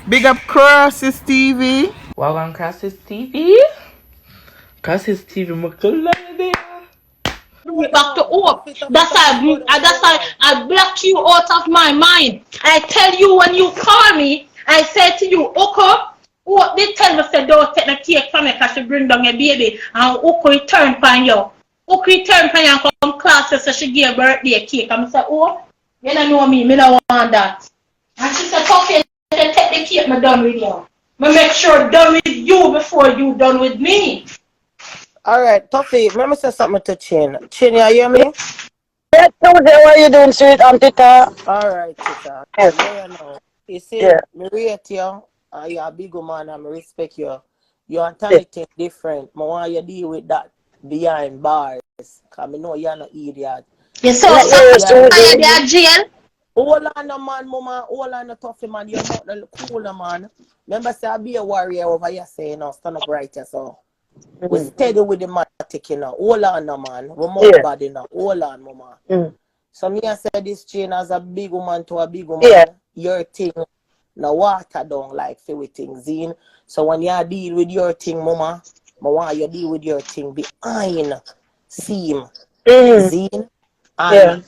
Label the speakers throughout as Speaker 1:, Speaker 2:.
Speaker 1: Big up Crosses TV.
Speaker 2: Welcome Crosses TV. Crosses TV, Makalade.
Speaker 3: Back to hope. That's why I block you out of my mind. I tell you when you call me, I say to you, Oko, what they tell me say don't take the cake from me because she bring down your baby. And Oko return from you. Oko return from you and come classes so she give birthday cake. And I say, oh, you don't know me don't want that. And she said, okay, take the cake, me done with you. Me make sure done with you before you done with me.
Speaker 4: Alright, Tuffy, let me say something to Chin. Chin, you hear me?
Speaker 5: Yes, Suzie, what you doing, sweet on Twitter?
Speaker 4: Alright, Tita.
Speaker 5: Yes.
Speaker 4: Yeah, you know. You see,
Speaker 5: Yeah.
Speaker 4: me rate you, and you're a big woman, and I respect you. Your mentality is different. I want you to deal with that behind bars. Because I know you're not idiot.
Speaker 3: You so
Speaker 5: Suzie.
Speaker 3: tired jail?
Speaker 4: Hold on, man, mama. Hold on, Tuffy, man. You're not the cooler, man. Remember, say, I'll be a warrior over here saying, no, stand up right here, so. We steady with the matic, you know. Hold on, man. We're more body now. Hold on, mama. So me I say this chain as a big woman to a big woman.
Speaker 5: Yeah.
Speaker 4: Your thing, no water down like say things in. So when you deal with your thing, mama, I want you deal with your thing behind seam. Zine. And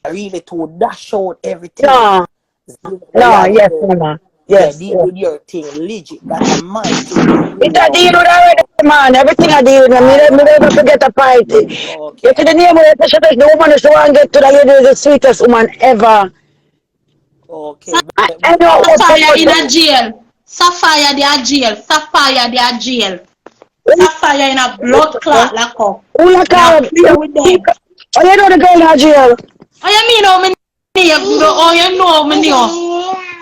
Speaker 4: really to dash out everything.
Speaker 5: No. No, yes, mama. Yes.
Speaker 4: Yeah, deal with your thing, legit. That's a my thing.
Speaker 5: It's a deal with already, man. Everything I deal with. Me never forget a party.
Speaker 4: Okay.
Speaker 5: You see the name of the woman is the one get to the lady is the sweetest woman ever.
Speaker 4: Okay.
Speaker 5: I know what
Speaker 3: Sapphire in a jail. Sapphire they are jail. Sapphire they are jail. Sapphire in a blood clot lock up.
Speaker 5: Who like her?
Speaker 3: With them.
Speaker 5: Oh, you know the girl in jail?
Speaker 3: Oh, you mean how many oh, you know how many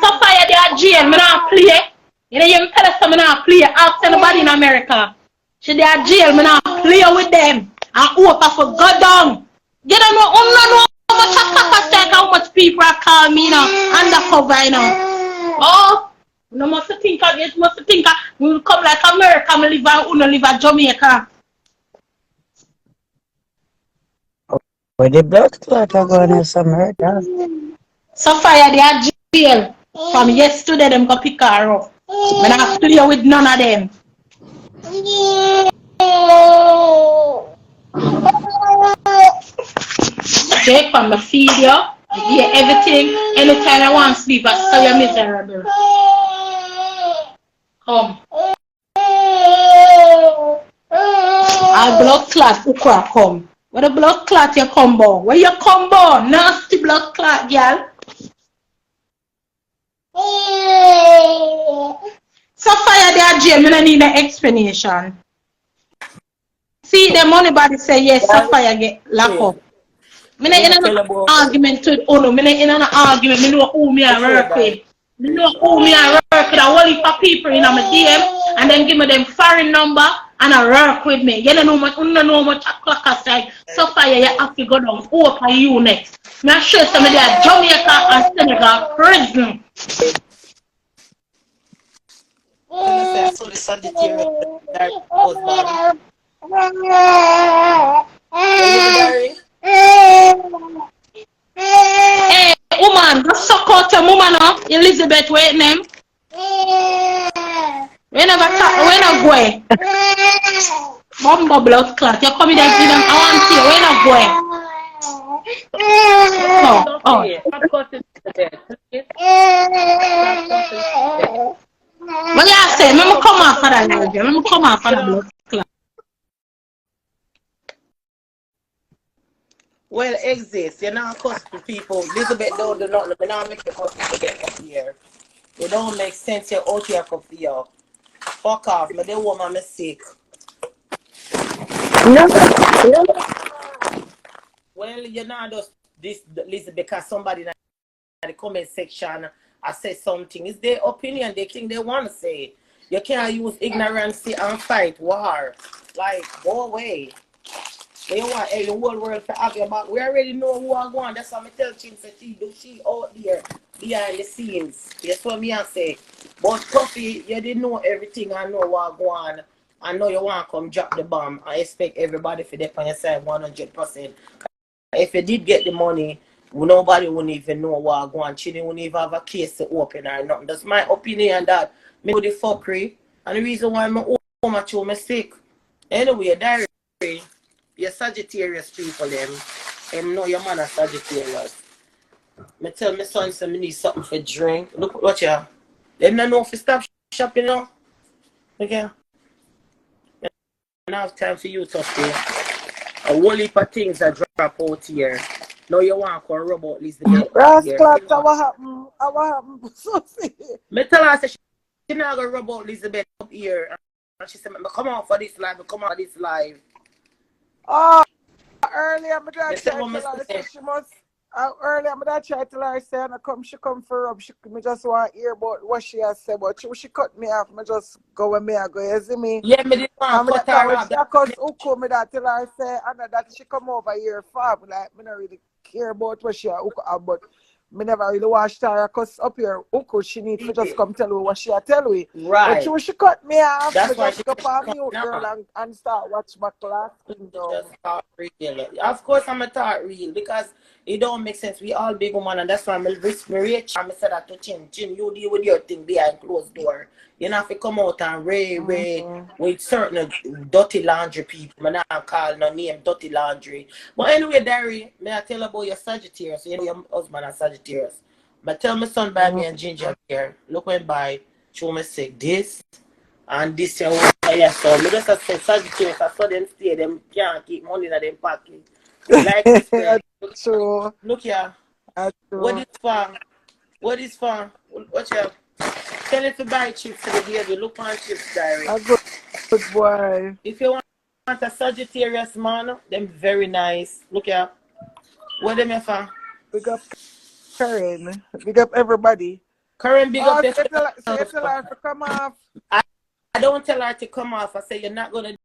Speaker 3: Sapphire they are jail. Me not play. You know you tell us me not play. Ask anybody in America. She they are jail. Me not play with them. And hope I for go down. You don't know how much I take, how much people are calling me now undercover, you know. Oh, you must think of it, we will come like America, we live in Jamaica.
Speaker 5: Where the blood clot are going to some murder.
Speaker 3: Sapphire, they are jail. From yesterday, them go pick her up. When I have to deal with none of them. Take from the feed you, yeah, everything. Anytime I want to sleep, I tell you miserable. Come. Our blood clot, Ukra, come. Where the blood clot you come bo? Where you come bo? Nasty blood clot, girl. Sapphire, they are jail. I don't need an explanation. See, the money body say yes, Sapphire get locked up. I don't in an argument with Uno. I in an argument. I know who me I work with. I know who me I work with. I want to for people in my DM and then give me them foreign number and I work with me. You don't know much clock I say. Sapphire, you have to go down. Open you next. I'm sure some of them Jamaica and Senegal prison. Hey, woman, go suck out your woman up. Elizabeth, wait name. We never go. Bumbo blood clot. You come in there, give them. I want to see you. We not go. What you say? Let me come off for that. Let me come off for that blood clot.
Speaker 4: Well, exists. You're not custom people. Elizabeth don't do nothing. We're not making custom to get up here. It don't make sense. You're out here for fear. Fuck off. Me the woman me sick.
Speaker 5: No.
Speaker 4: Well, you're not just this Elizabeth because somebody in the comment section I say something. It's their opinion. They think they want to say. You can't use ignorance and fight war. Like, go away. They want the whole world to have your back. We already know who I want. That's what I tell Chin say she out there behind the scenes. That's what me I say. But Tuffy, you didn't know everything. I know what I want. I know you want to come drop the bomb. I expect everybody to depend on your side 100%. If you did get the money, nobody wouldn't even know what go on. She wouldn't even have a case to open or nothing. That's my opinion that me do the fuckery. And the reason why I'm home at you, sick. Anyway, diary, your Sagittarius people, know your man a Sagittarius. Me tell my son, say me need something for drink. Look what you have. Them not know if you stop shopping now. Okay. I don't have time for you, Tuffy. A whole heap of things that drop out here. Now you want to rub out this the
Speaker 1: Rascal, what happened? What happened? Suzie?
Speaker 4: Me tell her, say she not going to rub out Elizabeth up here. And she said, come on for this live, come on for this live.
Speaker 1: Oh, earlier, I'm trying
Speaker 4: Me
Speaker 1: to
Speaker 4: say,
Speaker 1: tell
Speaker 4: me
Speaker 1: her,
Speaker 4: say,
Speaker 1: she must. Earlier, I'm trying to tell her, say, she come for rub. Me just want to hear about what she has said, but she cut me off. Me just go where me I go. You see me?
Speaker 4: yeah, me didn't want to cut her off.
Speaker 1: Because Uko me that tell her, say, and that she come over here far. Like, me not really care about what she Uko have, but me never really watched her because up here, Uko, she need to just come tell me what she tell me.
Speaker 4: Right.
Speaker 1: But she cut me off.
Speaker 4: That's
Speaker 1: me
Speaker 4: why
Speaker 1: just
Speaker 4: she
Speaker 1: go on
Speaker 4: cut
Speaker 1: mute,
Speaker 4: me
Speaker 1: girl,
Speaker 4: off.
Speaker 1: and start watch my class.
Speaker 4: Just talk real. Of course, I'm a talk real because it don't make sense. We all big woman, and that's why I'm rich. I'm said that to Chin. Chin, you deal with your thing behind closed door. You know, if you come out and ray with certain dirty laundry people, I'm not call no name dirty laundry. But anyway, Derry, may I tell about your Sagittarius? You know your husband is Sagittarius. But tell my son buy me a ginger beer. Look when buy, show me say this. And this year, yeah, so me just say Sagittarius, I saw them stay, them can't keep money in them pocket. Like this way.
Speaker 1: True.
Speaker 4: Look here.
Speaker 1: True.
Speaker 4: What is for? What is for? What you have? Tell it to buy chips to the baby. Look on chips, diary.
Speaker 1: A good boy.
Speaker 4: If you want a Sagittarius man, them very nice. Look here. What them here for?
Speaker 1: Big up Karen. Big up everybody.
Speaker 4: Karen, big up
Speaker 1: So you
Speaker 4: yourself.
Speaker 1: tell her to come off.
Speaker 4: I don't tell her to come off. I say you're not gonna